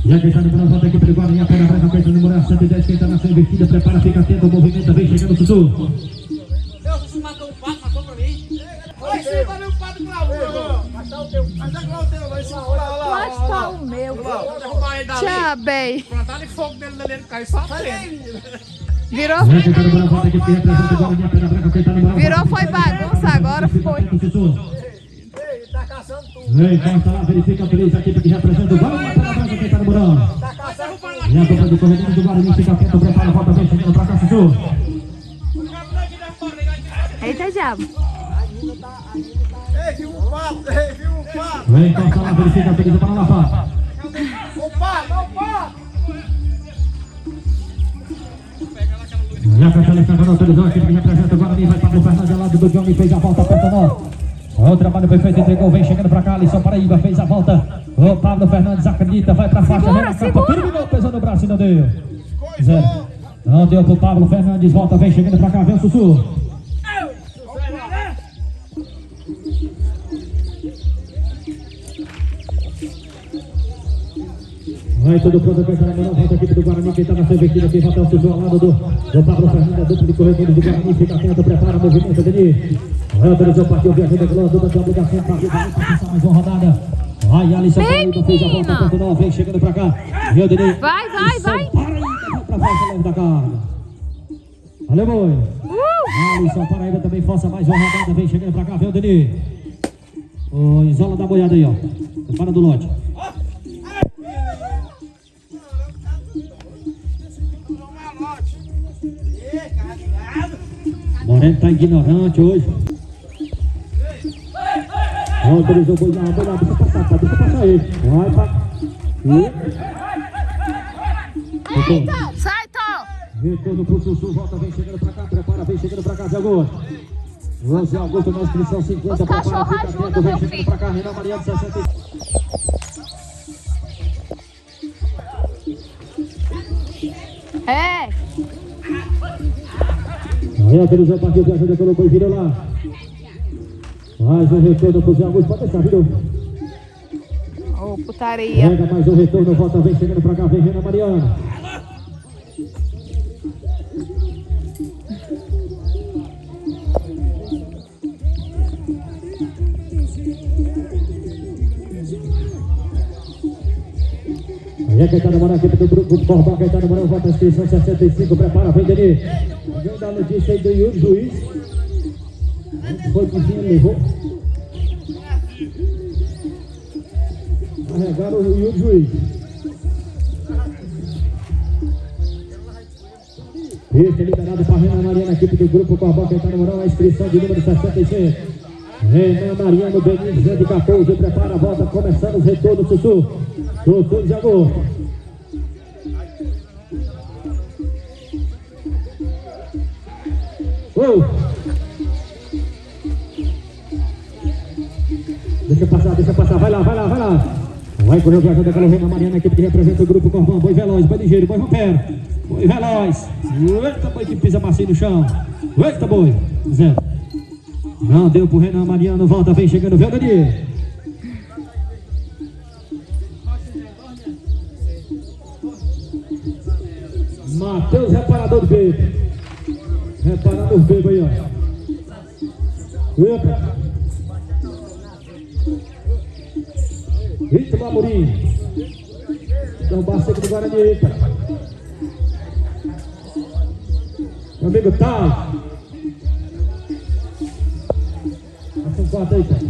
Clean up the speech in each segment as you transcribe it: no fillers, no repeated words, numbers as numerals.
Já quem está no Brasil, volta aqui para o Guarani, pega a branca, feita no Moraes, 110, quem está na sua investida, prepara, fica atento, o movimento vem chegando o Sussu. Você matou o pato, matou pra mim. Vai sim, valeu o pato clavou. Mas tá o teu. Mas é igual o teu, vai segurar lá. Mas tá o meu. Vou derrubar ele dali. Tchau, bem. Plantar de fogo dele dali, ele cai só a frente. Virou, Já quem está no Brasil, volta aqui, que representa o Guarani, pega a branca, quem está no Moraes. virou foi bagunça, agora foi. Ele tá caçando tudo. Vem, corta lá, verifica a polícia aqui, que representa o Guarani, pega a branca, quem está no Moraes. Tá caçando tudo. E a dupla do corredor do Guarani, fica atento, prepara, volta, vem chegando para cá, Sussu. Eita, diabo. Ei, viu o pato, viu o pato. Vem, corta lá, verifica a polícia para lá, pá. O pato. Já que a seleção autorizou, aquele que representa o Guarani, vai para o Fernandes, ao lado do Johnny, fez a volta, apertou. O trabalho foi feito, entregou, vem chegando para cá, Alisson Paraíba, fez a volta. O Pablo Fernandes acredita, vai para a faixa, vem na capa, terminou, pesou no braço e não deu. Zero. Não deu pro Pablo Fernandes, volta, vem chegando para cá, vem o Sussu. Vai tudo pronto, pensa na moral, volta a equipe do Guarani, quem está na sua investida aqui, volta o Sussu ao lado do Pablo Fernandes, a dupla de corredores do Guarani, fica atento, prepara o movimento, Denis. Autorizou, partiu, viajando, Glória, dupla de obrigação, partiu, vai passar mais uma rodada. Vai, Alisson, Paraíba, fez a volta, ponto 9, vem chegando pra cá. Viu, Denis? Vai. Paraíba, vai pra faixa, leve da carga. Valeu, boi. Alisson, Paraíba também força mais uma rodada, vem chegando pra cá, viu, Denis? O isola da boiada aí, ó. Para do lote. Moreno tá ignorante hoje. Autorizou o boi, deixa passar aí. Vai pra... Sai, Tom. Retorno pro Sussu, volta, vem chegando pra cá, prepara, vem chegando pra cá, Zé Augusto. Zé Augusto na inscrição 50, Os prepara, cachorros fica ajudam, atento, vem meu chegando filho. pra cá, Renan Mariano, 60. É. Aí autorizou, partiu, viajando pelo boi, virou lá. Mais um retorno pro Zé Augusto, pode deixar, virou. Ô, putaria. Pega mais um retorno, volta, vem chegando pra cá, vem Renan Mariano. Aí é quem tá namorando aqui do grupo Corbão, quem tá namorando, volta a inscrição 65, prepara, vem Denis. Vem dar notícia aí do Yuri Juiz. Foi que vinha, levou. Carregaram o Yuri Juiz. Este é liberado para Renan Mariano, equipe do grupo Corbão, quem tá namorando, a inscrição de número 66. Renan Mariano, Benítez, de 14, prepara, volta, começando os retornos, Sussu. Sussu de agosto. Deixa passar, vai lá. Vai correr o viajante daquela Renan Mariana, equipe que representa o grupo Corbão. Boi veloz, boi ligeiro, boi rompendo. Boi veloz. Eita, boi que pisa macio no chão. Eita, boi. Zé. Não deu pro Renan Mariano, volta, vem chegando, viu, Dani? Matheus, reparador do peito. Reparador do peito aí, ó. Eita. Eita, Baburim. Então, Barceco do Guarani, eita. Meu amigo Tal. Passa um quarto aí, cara.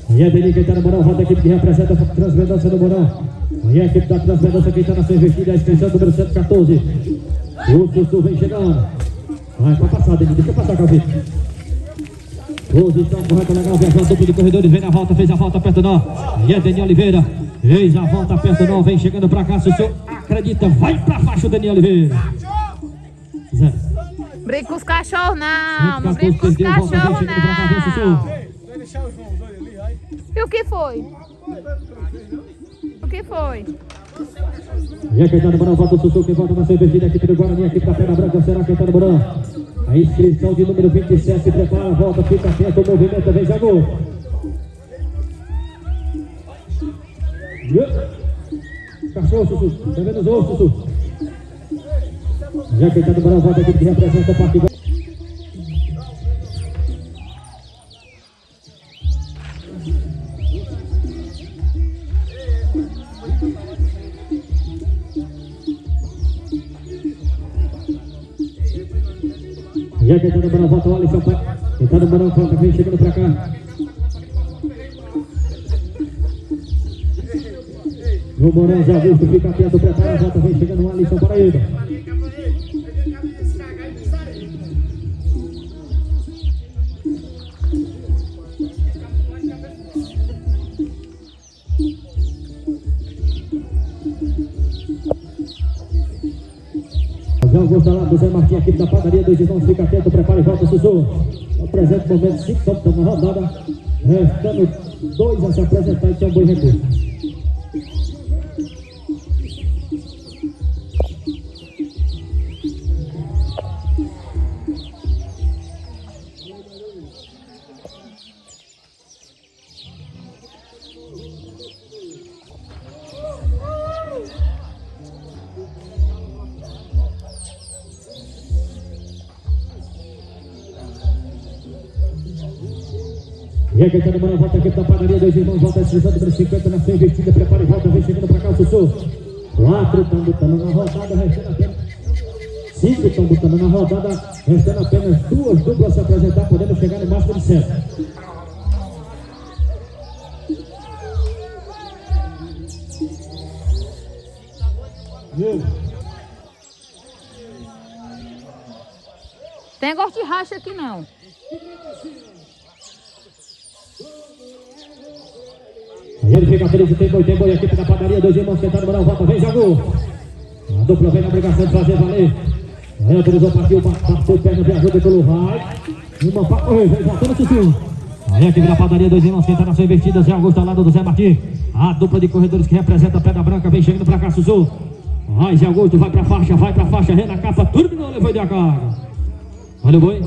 E a Deni, quem tá no Morão, volta a equipe que representa a Transvendância do Morão. E a equipe da Transvendância, quem tá na sua investida, a inscrição número 114. O Sussu vem chegando. Vai pra passar, Deni, deixa eu passar, Calvito. Posição correta, legal, viajando, duplo de corredores, vem na volta, fez a volta, perto não. E a Deni Oliveira, fez a volta, perto não, vem chegando pra cá, Sussu, acredita, vai pra baixo, Deni Oliveira. Zé. Brinca com os cachorros, não brinca com os cachorros, não. E o que foi? O que foi? E a quem tá no Morão, volta o Sussu, quem volta na sua investida, equipe do Guarani, equipe da Pedra Branca, será quem tá no Morão? A inscrição de número 27 se prepara, volta, fica atento, o movimento vem Jagu. cachorro, Sussu. Tá vendo os ovos, Sussu? Já que ele tá demorando a volta aqui que representa a partida. Já que ele tá demorando a volta, o Alisson vai. Ele tá demorando a volta, vem chegando pra cá. O Morão Zé Augusto fica atento, prepara a volta, vem chegando o Alisson Paraíba. Zé Augusto lá do Zé Martins, equipe da padaria, 2 irmãos, fica atento, prepara e volta, Sussu. No presente momento, 5 pontos na rodada, restando 2 a se apresentar e tem um bom recurso. E aí, quem tá demorando a volta aqui da padaria, 2 irmãos, volta a decisão número 50 na sua investida, prepara e volta, vem chegando pra cá o Sussu. 4 estão botando na rodada, restando apenas 5 estão botando na rodada, restando apenas 2 duplas se apresentar, podendo chegar no máximo de 7. Tem gosto de racha aqui não. E ele fica feliz, tem boi, equipe da padaria, 2 irmãos tentando mandar volta, vem Jagu. A dupla vem na obrigação de fazer valer. Aí autorizou, partiu perna de ajuda pelo vai. Uma para correr, vem voltando o Sussu. Aí a equipe da padaria, 2 irmãos tentando a sua invertida, Zé Augusto ao lado do Zé Martins. A dupla de corredores que representa a Pedra Branca, vem chegando pra cá, Sussu. Vai Zé Augusto, vai pra faixa, rei na capa, terminou, levou de a carga. Olha o boi.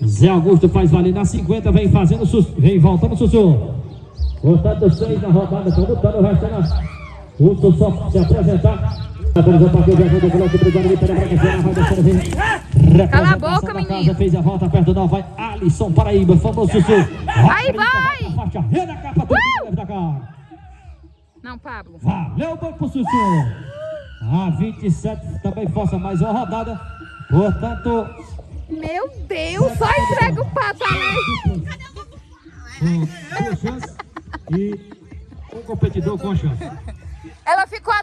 Zé Augusto faz valer na 50, vem fazendo, vem voltando o Sussu. Portanto, 6 na rodada, estão lutando, restando o Sussu se apresentar. Autorizou, partiu de ajuda, coloca o brigado de Pedra Branca, vai descendo, vem. Cala a boca, menino. Fez a volta perto do vai Alisson Paraíba, famoso Sussu. Aí vai! Faixa, rei na capa, terminou, da carga. Não, Pablo. Valeu, bom pro Sussu. A 27 também força mais uma rodada. Portanto, Meu Deus, só entrega o pato ali. duas chances e um competidor com chance. Ela ficou